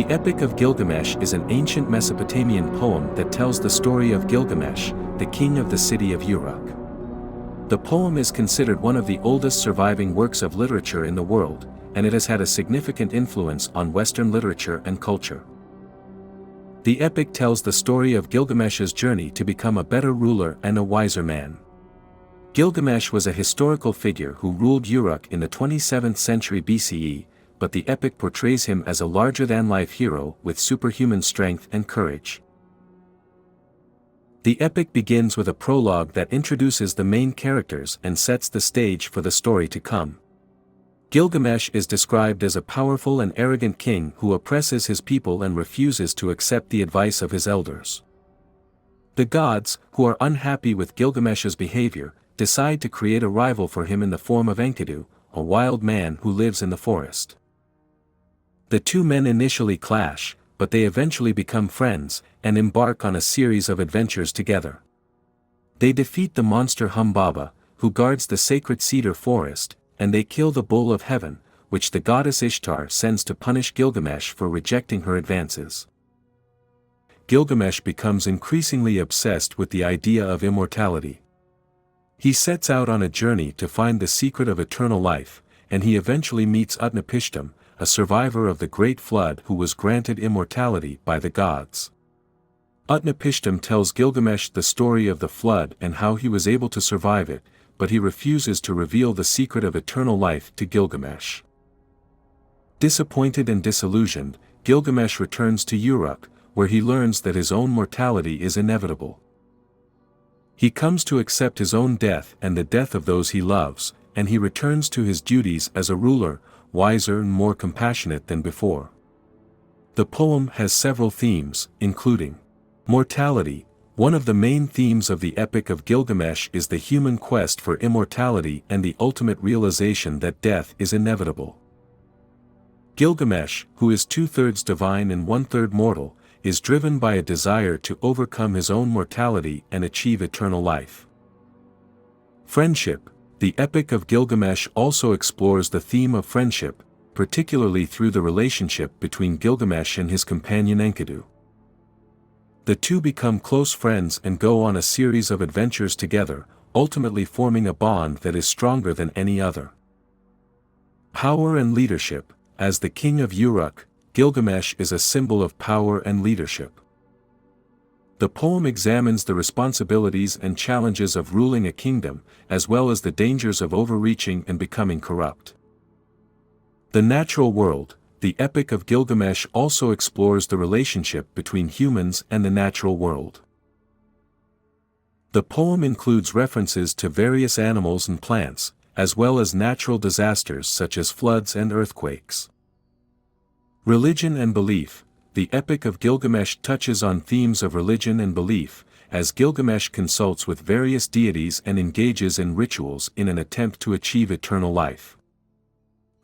The Epic of Gilgamesh is an ancient Mesopotamian poem that tells the story of Gilgamesh, the king of the city of Uruk. The poem is considered one of the oldest surviving works of literature in the world, and it has had a significant influence on Western literature and culture. The epic tells the story of Gilgamesh's journey to become a better ruler and a wiser man. Gilgamesh was a historical figure who ruled Uruk in the 27th century BCE, but the epic portrays him as a larger-than-life hero with superhuman strength and courage. The epic begins with a prologue that introduces the main characters and sets the stage for the story to come. Gilgamesh is described as a powerful and arrogant king who oppresses his people and refuses to accept the advice of his elders. The gods, who are unhappy with Gilgamesh's behavior, decide to create a rival for him in the form of Enkidu, a wild man who lives in the forest. The two men initially clash, but they eventually become friends, and embark on a series of adventures together. They defeat the monster Humbaba, who guards the sacred cedar forest, and they kill the bull of heaven, which the goddess Ishtar sends to punish Gilgamesh for rejecting her advances. Gilgamesh becomes increasingly obsessed with the idea of immortality. He sets out on a journey to find the secret of eternal life, and he eventually meets Utnapishtim, a survivor of the Great Flood who was granted immortality by the gods. Utnapishtim tells Gilgamesh the story of the flood and how he was able to survive it, but he refuses to reveal the secret of eternal life to Gilgamesh. Disappointed and disillusioned, Gilgamesh returns to Uruk, where he learns that his own mortality is inevitable. He comes to accept his own death and the death of those he loves, and he returns to his duties as a ruler, wiser and more compassionate than before. The poem has several themes, including mortality. One of the main themes of the Epic of Gilgamesh is the human quest for immortality and the ultimate realization that death is inevitable. Gilgamesh, who is 2/3 divine and 1/3 mortal, is driven by a desire to overcome his own mortality and achieve eternal life. Friendship. The Epic of Gilgamesh also explores the theme of friendship, particularly through the relationship between Gilgamesh and his companion Enkidu. The two become close friends and go on a series of adventures together, ultimately forming a bond that is stronger than any other. Power and leadership. As the king of Uruk, Gilgamesh is a symbol of power and leadership. The poem examines the responsibilities and challenges of ruling a kingdom, as well as the dangers of overreaching and becoming corrupt. The natural world. The Epic of Gilgamesh also explores the relationship between humans and the natural world. The poem includes references to various animals and plants, as well as natural disasters such as floods and earthquakes. Religion and belief. The Epic of Gilgamesh touches on themes of religion and belief, as Gilgamesh consults with various deities and engages in rituals in an attempt to achieve eternal life.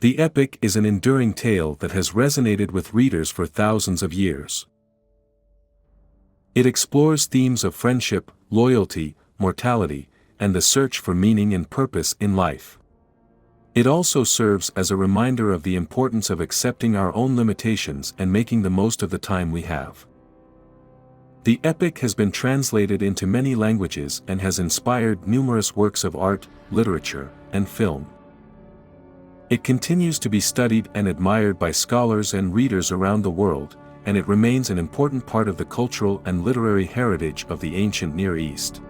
The epic is an enduring tale that has resonated with readers for thousands of years. It explores themes of friendship, loyalty, mortality, and the search for meaning and purpose in life. It also serves as a reminder of the importance of accepting our own limitations and making the most of the time we have. The epic has been translated into many languages and has inspired numerous works of art, literature, and film. It continues to be studied and admired by scholars and readers around the world, and it remains an important part of the cultural and literary heritage of the ancient Near East.